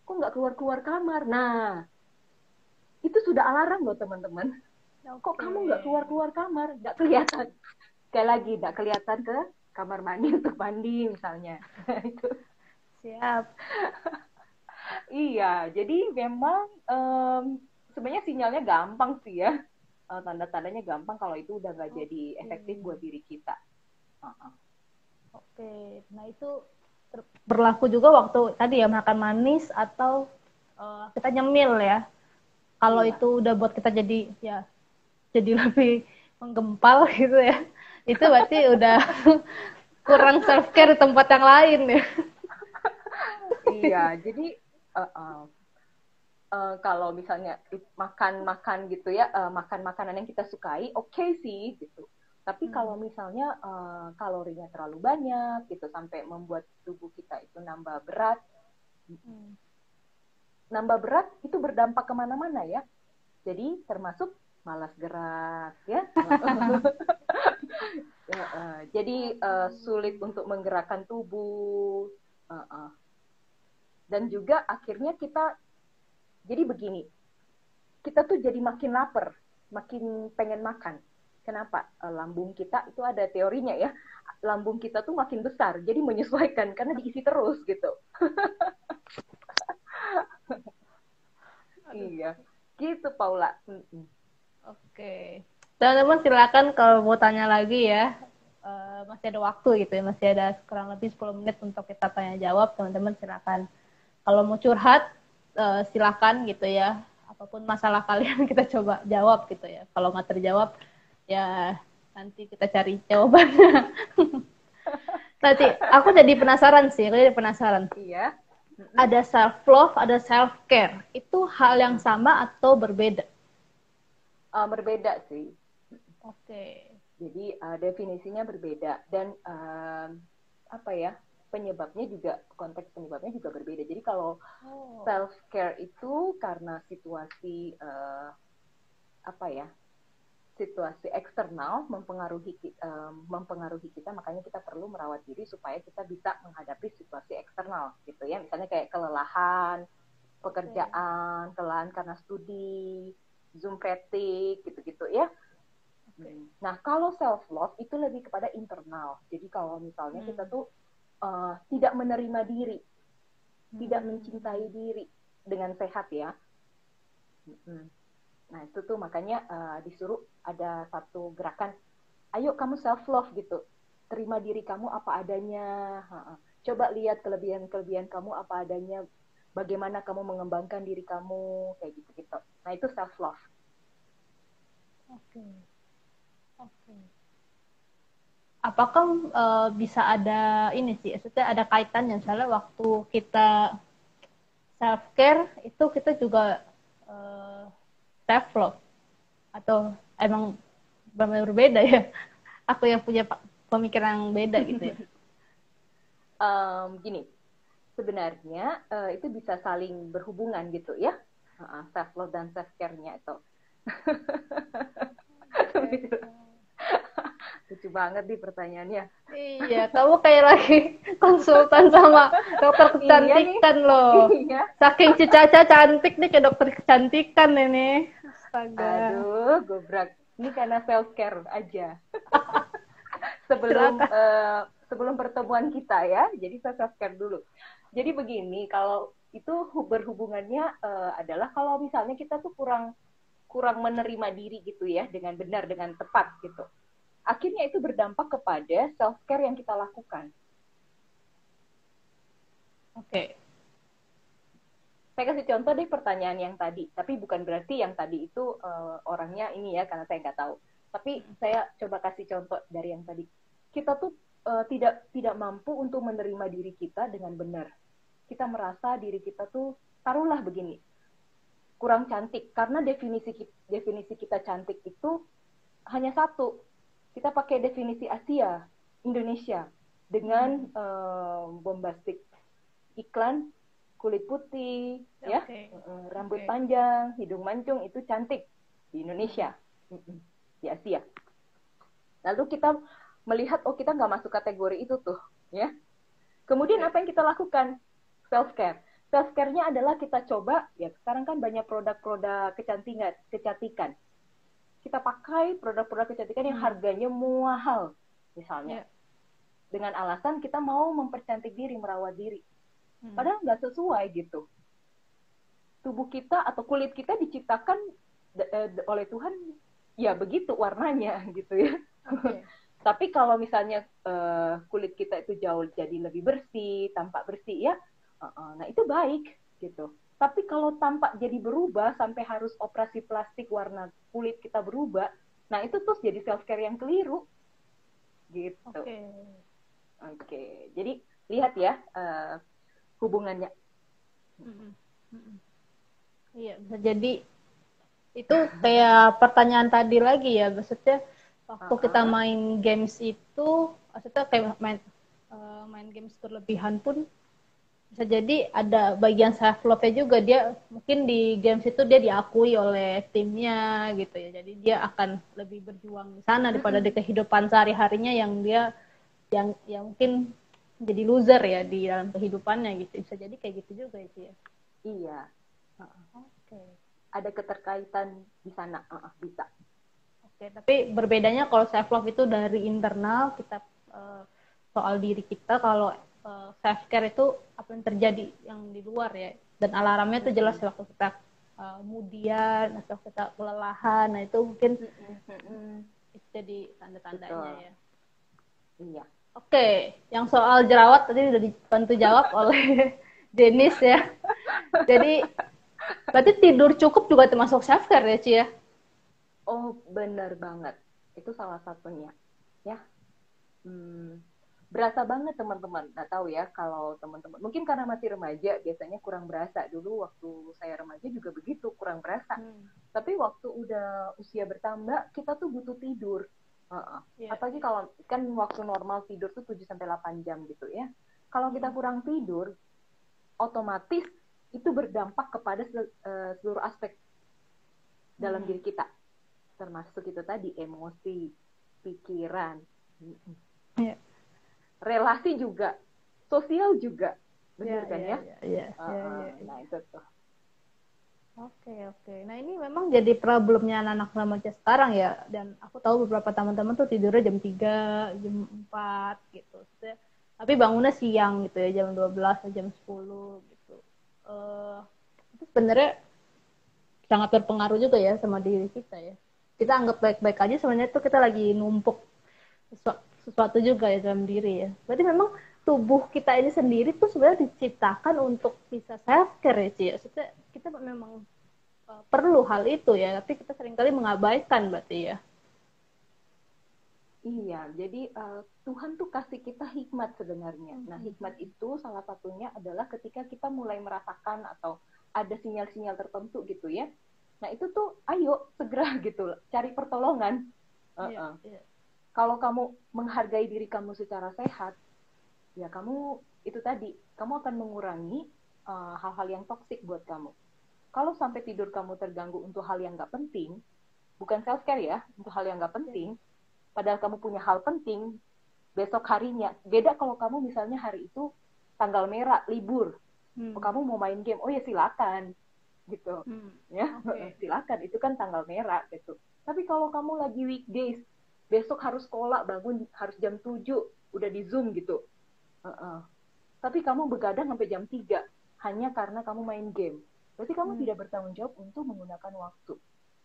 Kok nggak keluar-keluar kamar? Nah, itu sudah alarm loh teman-teman. Kok kamu nggak keluar-keluar kamar? Nggak kelihatan. Sekali lagi, nggak kelihatan ke kamar mandi untuk mandi misalnya. Itu. Siap. Iya, jadi memang sebenarnya sinyalnya gampang sih ya. Tanda-tandanya gampang kalau itu udah nggak jadi efektif buat diri kita. Nah itu berlaku juga waktu tadi ya makan manis atau kita nyemil ya. Kalau itu udah buat kita jadi lebih menggempal gitu ya. Itu berarti udah kurang self care di tempat yang lain ya. Iya, jadi kalau misalnya makan gitu ya, makan makanan yang kita sukai, oke sih gitu. Tapi kalau misalnya kalorinya terlalu banyak gitu sampai membuat tubuh kita itu nambah berat, itu berdampak kemana-mana ya. Jadi termasuk malas gerak ya. Jadi sulit untuk menggerakkan tubuh. Dan juga akhirnya kita jadi begini. Kita tuh jadi makin lapar, makin pengen makan. Kenapa? Lambung kita itu ada teorinya ya. Lambung kita tuh makin besar, jadi menyesuaikan karena diisi terus gitu. Iya, gitu Paula. Oke. Teman-teman silakan kalau mau tanya lagi ya. Masih ada waktu gitu ya, masih ada kurang lebih 10 menit untuk kita tanya jawab. Teman-teman silakan. Kalau mau curhat, silakan gitu ya. Apapun masalah kalian kita coba jawab gitu ya. Kalau nggak terjawab, ya nanti kita cari jawabannya. Nanti aku jadi penasaran sih, aku jadi penasaran. Iya. Ada self love, ada self care. Itu hal yang sama atau berbeda? Berbeda sih. Oke. Jadi definisinya berbeda dan apa ya, penyebabnya juga, konteks penyebabnya juga berbeda. Jadi kalau self care itu karena situasi apa ya, situasi eksternal mempengaruhi kita, makanya kita perlu merawat diri supaya kita bisa menghadapi situasi eksternal gitu ya. Misalnya kayak kelelahan, pekerjaan, kelelahan karena studi, Zoom fatigue gitu-gitu ya. Nah, kalau self love itu lebih kepada internal. Jadi kalau misalnya kita tuh tidak menerima diri, tidak mencintai diri dengan sehat ya. Nah, itu tuh makanya disuruh ada satu gerakan, ayo kamu self love gitu. Terima diri kamu apa adanya. Coba lihat kelebihan-kelebihan kamu apa adanya. Bagaimana kamu mengembangkan diri kamu kayak gitu-gitu. Nah, itu self love. Oke. Apakah bisa ada ini sih, maksudnya ada kaitannya misalnya waktu kita self care itu kita juga self love atau emang berbeda ya? Aku yang punya pemikiran yang beda gitu ya. Gini, sebenarnya itu bisa saling berhubungan gitu ya, self love dan self care-nya itu. Lucu banget nih pertanyaannya. Iya, kamu kayak lagi konsultan sama dokter kecantikan loh. Iya. Saking Cicaca cantik nih kayak dokter kecantikan ini. Astaga. Aduh, gobrak. Ini karena self care aja. sebelum pertemuan kita ya, jadi saya self care dulu. Jadi begini, kalau itu berhubungannya adalah kalau misalnya kita tuh kurang menerima diri gitu ya, dengan benar, dengan tepat gitu. Akhirnya itu berdampak kepada self care yang kita lakukan. Oke. Saya kasih contoh deh pertanyaan yang tadi, tapi bukan berarti yang tadi itu orangnya ini ya, karena saya nggak tahu. Tapi saya coba kasih contoh dari yang tadi. Kita tuh tidak mampu untuk menerima diri kita dengan benar. Kita merasa diri kita tuh, taruhlah begini, kurang cantik, karena definisi kita cantik itu hanya satu. Kita pakai definisi Asia, Indonesia, dengan bombastik iklan, kulit putih, ya, rambut panjang, hidung mancung, itu cantik di Indonesia, di Asia. Lalu kita melihat, oh kita nggak masuk kategori itu tuh, ya. Kemudian apa yang kita lakukan? Self care. Self care-nya adalah kita coba, ya sekarang kan banyak produk-produk kecantikan. Kita pakai produk-produk kecantikan yang harganya mahal, misalnya. Dengan alasan kita mau mempercantik diri, merawat diri. Padahal nggak sesuai gitu. Tubuh kita atau kulit kita diciptakan oleh Tuhan, ya begitu warnanya gitu ya. Tapi kalau misalnya kulit kita itu jauh jadi lebih bersih, tampak bersih ya, nah itu baik gitu. Tapi kalau tampak jadi berubah sampai harus operasi plastik warna kulit kita berubah, nah itu terus jadi self care yang keliru, gitu. Oke. Jadi lihat ya hubungannya. Iya, bisa jadi itu kayak pertanyaan tadi lagi ya, maksudnya waktu kita main games itu, maksudnya kayak main games berlebihan pun Bisa jadi ada bagian self love-nya juga, dia mungkin di games itu dia diakui oleh timnya gitu ya. Jadi dia akan lebih berjuang di sana daripada di kehidupan sehari-harinya yang dia yang mungkin jadi loser ya di dalam kehidupannya gitu. Bisa jadi kayak gitu juga ya. Iya. Oke. Ada keterkaitan di sana, bisa. Oke, tapi berbedanya kalau self love itu dari internal kita, soal diri kita, kalau self care itu apa yang terjadi yang di luar ya, dan alarmnya itu jelas waktu kita kemudian atau kita kelelahan, nah itu mungkin itu jadi tanda-tandanya ya. Iya. Oke, yang soal jerawat tadi udah dibantu jawab oleh Denis ya. Jadi berarti tidur cukup juga termasuk self care ya, Ci ya? Oh, benar banget. Itu salah satunya. Ya. Berasa banget teman-teman. Nggak tahu ya kalau teman-teman. Mungkin karena masih remaja, biasanya kurang berasa. Dulu waktu saya remaja juga begitu, kurang berasa. Tapi waktu udah usia bertambah, kita tuh butuh tidur. Apalagi kalau kan waktu normal tidur tuh 7-8 jam gitu ya. Kalau kita kurang tidur, otomatis itu berdampak kepada seluruh aspek dalam diri kita. Termasuk itu tadi emosi, pikiran, relasi juga, sosial juga, benar kan ya? Nah itu tuh. Oke. Nah ini memang jadi problemnya anak-anak remaja sekarang ya. Dan aku tahu beberapa teman-teman tuh tidurnya jam 3, jam 4 gitu. Tapi bangunnya siang gitu ya, jam 12, jam 10 gitu. Itu sebenarnya sangat berpengaruh juga ya sama diri kita ya. Kita anggap baik-baik aja, sebenarnya itu kita lagi numpuk sesuatu juga ya dalam diri ya. Berarti memang tubuh kita ini sendiri tuh sebenarnya diciptakan untuk bisa self care ya, Ci. Kita memang perlu hal itu ya, tapi kita seringkali mengabaikan berarti ya. Iya, jadi Tuhan tuh kasih kita hikmat sebenarnya. Nah, hikmat itu salah satunya adalah ketika kita mulai merasakan atau ada sinyal-sinyal tertentu gitu ya. Nah, itu tuh ayo segera gitu, cari pertolongan. Kalau kamu menghargai diri kamu secara sehat, ya kamu itu tadi, kamu akan mengurangi hal-hal yang toksik buat kamu. Kalau sampai tidur kamu terganggu untuk hal yang nggak penting, bukan self care ya, untuk hal yang nggak penting, padahal kamu punya hal penting, besok harinya, beda kalau kamu misalnya hari itu tanggal merah, libur, kamu mau main game, oh ya silakan, gitu, ya silakan, itu kan tanggal merah, gitu. Tapi kalau kamu lagi weekdays, besok harus sekolah, bangun harus jam 7, udah di Zoom gitu, tapi kamu begadang sampai jam 3, hanya karena kamu main game, berarti kamu tidak bertanggung jawab untuk menggunakan waktu.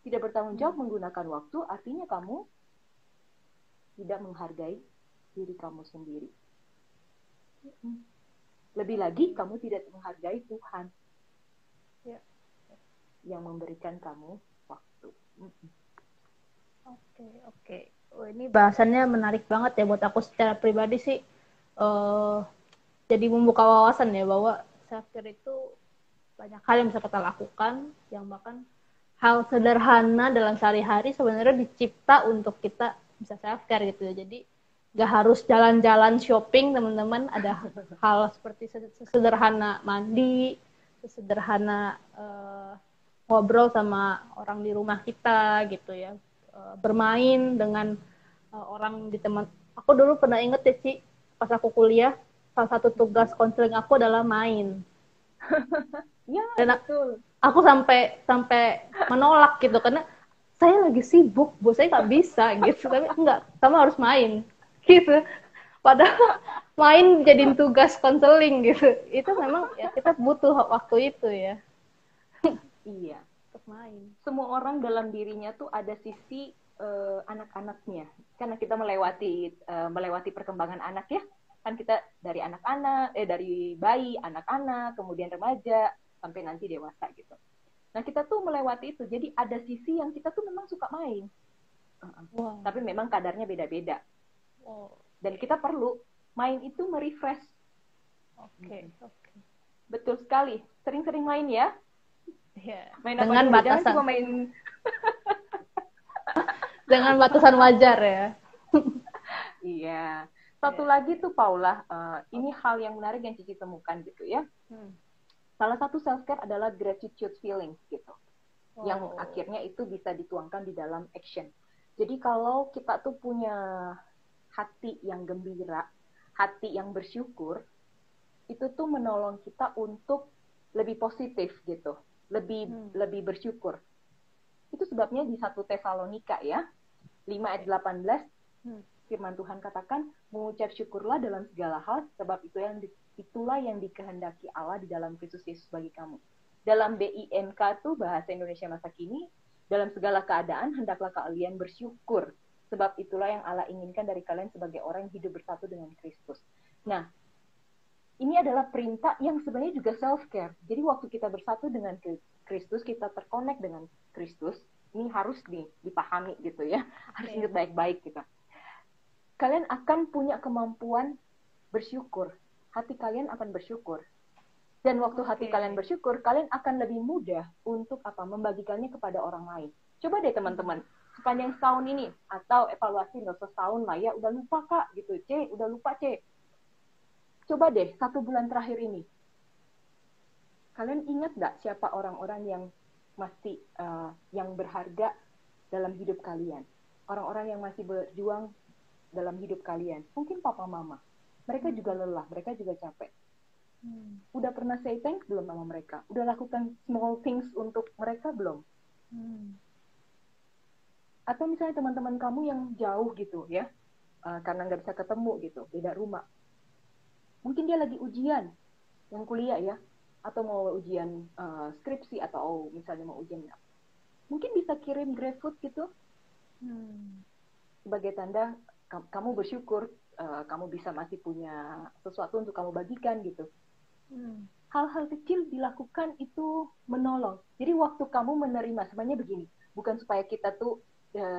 Tidak bertanggung jawab menggunakan waktu, artinya kamu tidak menghargai diri kamu sendiri. Lebih lagi, kamu tidak menghargai Tuhan yang memberikan kamu waktu. Oke. Oh, ini bahasannya menarik banget ya buat aku secara pribadi sih. Jadi membuka wawasan ya bahwa self care itu banyak hal yang bisa kita lakukan, yang bahkan hal sederhana dalam sehari-hari sebenarnya dicipta untuk kita bisa self care gitu ya. Jadi nggak harus jalan-jalan shopping teman-teman, ada hal seperti sesederhana mandi, sesederhana ngobrol sama orang di rumah kita gitu ya, bermain dengan orang di teman. Aku dulu pernah inget ya Ci, pas aku kuliah, salah satu tugas konseling aku adalah main. Ya, Dan betul. Aku sampai menolak gitu karena saya lagi sibuk, bos saya nggak bisa gitu. Tapi enggak, kamu harus main gitu. Padahal main jadiin tugas konseling gitu. Itu memang ya kita butuh waktu itu ya. Iya. Untuk main. Semua orang dalam dirinya tuh ada sisi anak-anaknya. Karena kita melewati perkembangan anak ya. Kan kita dari anak-anak, dari bayi, anak-anak, kemudian remaja, sampai nanti dewasa gitu. Nah kita tuh melewati itu, jadi ada sisi yang kita tuh memang suka main, tapi memang kadarnya beda-beda. Dan kita perlu main itu merefresh. Betul sekali, sering-sering main ya. Main dengan apa batasan. Jangan cuma main dengan batasan wajar ya. Iya. Satu lagi tuh Paula, ini hal yang menarik yang Cici temukan gitu ya. Salah satu self care adalah gratitude feelings gitu, yang akhirnya itu bisa dituangkan di dalam action. Jadi kalau kita tuh punya hati yang gembira, hati yang bersyukur, itu tuh menolong kita untuk lebih positif gitu, lebih bersyukur. Itu sebabnya di 1 Tesalonika ya, 5 ayat 18, firman Tuhan katakan, mengucap syukurlah dalam segala hal, sebab itulah yang dikehendaki Allah di dalam Kristus Yesus bagi kamu. Dalam BIMK tuh bahasa Indonesia masa kini, dalam segala keadaan hendaklah kalian bersyukur, sebab itulah yang Allah inginkan dari kalian sebagai orang yang hidup bersatu dengan Kristus. Nah, ini adalah perintah yang sebenarnya juga self-care. Jadi waktu kita bersatu dengan Kristus, kita terkonek dengan Kristus, ini harus dipahami gitu ya, harus ingat baik-baik gitu. Kalian akan punya kemampuan bersyukur, hati kalian akan bersyukur. Dan waktu hati kalian bersyukur, kalian akan lebih mudah untuk membagikannya kepada orang lain. Coba deh teman-teman, sepanjang setahun ini, atau evaluasi nggak usah setahun lah ya, udah lupa kak gitu, udah lupa coba deh 1 bulan terakhir ini, kalian ingat nggak siapa orang-orang yang masih yang berharga dalam hidup kalian, orang-orang yang masih berjuang dalam hidup kalian? Mungkin papa mama, mereka juga lelah, mereka juga capek. Udah pernah say thanks belum sama mereka? Udah lakukan small things untuk mereka belum? Atau misalnya teman-teman kamu yang jauh gitu ya, karena nggak bisa ketemu gitu, beda rumah. Mungkin dia lagi ujian, yang kuliah ya, atau mau ujian skripsi, atau misalnya mau ujian, mungkin bisa kirim GrabFood gitu, sebagai tanda kamu bersyukur, kamu bisa masih punya sesuatu untuk kamu bagikan gitu. Hal-hal kecil dilakukan itu menolong. Jadi waktu kamu menerima, sebenarnya begini, bukan supaya kita tuh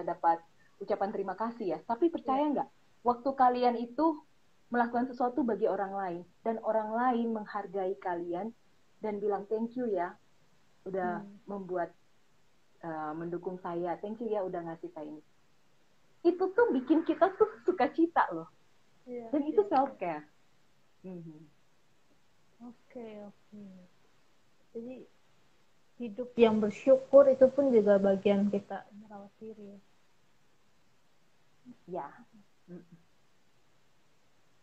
dapat ucapan terima kasih ya, tapi percaya nggak, waktu kalian itu melakukan sesuatu bagi orang lain, dan orang lain menghargai kalian dan bilang thank you ya, udah membuat mendukung saya, thank you ya udah ngasih saya ini, itu tuh bikin kita tuh sukacita loh, dan itu self care. Oke. Jadi hidup yang bersyukur itu pun juga bagian kita merawat diri. Ya.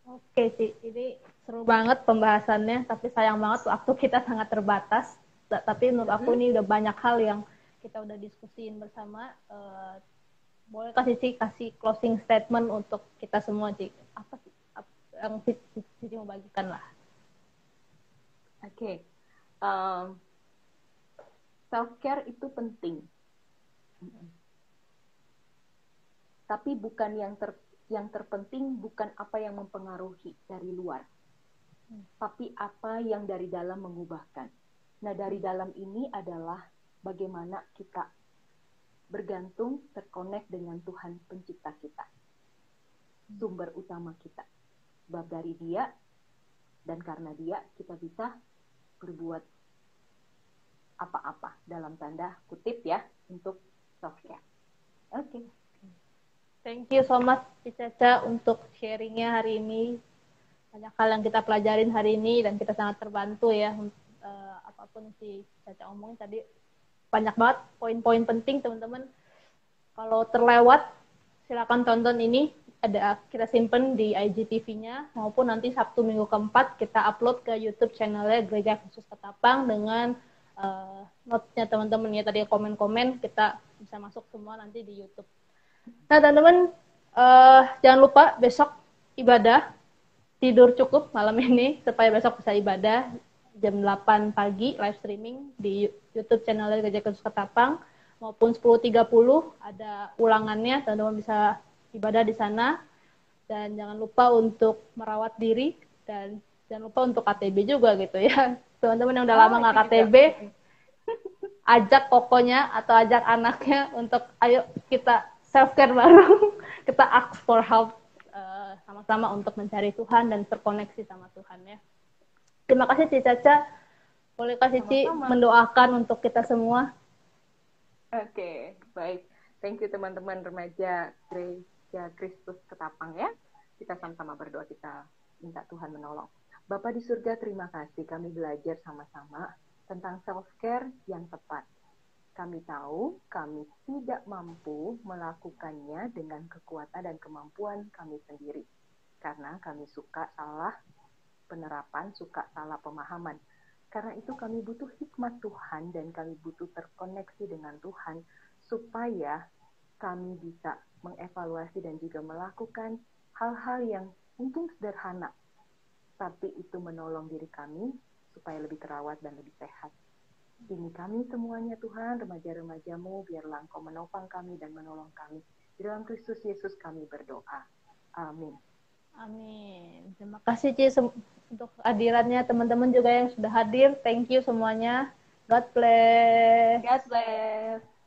Oke sih, ini seru banget pembahasannya, tapi sayang banget waktu kita sangat terbatas. Tapi menurut aku ini udah banyak hal yang kita udah diskusiin bersama. Boleh kasih closing statement untuk kita semua, Cik? Apa sih yang Cici mau bagikan lah? Oke. Self-care itu penting. Tapi bukan yang terpenting bukan apa yang mempengaruhi dari luar. Tapi apa yang dari dalam mengubahkan. Nah, dari dalam ini adalah bagaimana kita bergantung, terkonek dengan Tuhan pencipta kita. Sumber utama kita. Sebab dari Dia, dan karena Dia, kita bisa berbuat apa-apa, dalam tanda kutip ya, untuk self-care. Oke. Thank you so much, Caca, untuk sharingnya hari ini. Banyak hal yang kita pelajarin hari ini, dan kita sangat terbantu ya. Apapun si Caca omongin tadi, banyak banget poin-poin penting, teman-teman. Kalau terlewat, silakan tonton ini. Ada kita simpen di IGTV-nya, maupun nanti Sabtu Minggu keempat kita upload ke YouTube channelnya Gereja Khusus Ketapang dengan note-nya teman-teman ya. Tadi komen-komen kita bisa masuk semua nanti di YouTube. Nah teman-teman, jangan lupa besok ibadah, tidur cukup malam ini supaya besok bisa ibadah jam 8 pagi live streaming di YouTube channelnya Gereja Khusus Ketapang, maupun 10.30 ada ulangannya, teman-teman bisa ibadah di sana. Dan jangan lupa untuk merawat diri, dan jangan lupa untuk KTB juga gitu ya. Teman-teman yang udah lama nggak KTB, ajak kokonya atau ajak anaknya untuk ayo kita self-care bareng, kita ask for help sama-sama untuk mencari Tuhan dan terkoneksi sama Tuhan ya. Terima kasih Ci Caca. Boleh kasih Ci mendoakan untuk kita semua? Oke, baik. Thank you teman-teman remaja Gereja Kristus Ketapang ya. Kita sama-sama berdoa, kita minta Tuhan menolong. Bapa di surga, terima kasih kami belajar sama-sama tentang self-care yang tepat. Kami tahu kami tidak mampu melakukannya dengan kekuatan dan kemampuan kami sendiri. Karena kami suka salah penerapan, suka salah pemahaman. Karena itu kami butuh hikmat Tuhan dan kami butuh terkoneksi dengan Tuhan supaya kami bisa mengevaluasi dan juga melakukan hal-hal yang mungkin sederhana, tapi itu menolong diri kami supaya lebih terawat dan lebih sehat. Ini kami semuanya Tuhan, remaja-remajamu, biarlah Engkau menopang kami dan menolong kami. Di dalam Kristus Yesus kami berdoa. Amin. Amin. Terima kasih Ci untuk hadirannya, teman-teman juga yang sudah hadir. Thank you semuanya. God bless. God bless.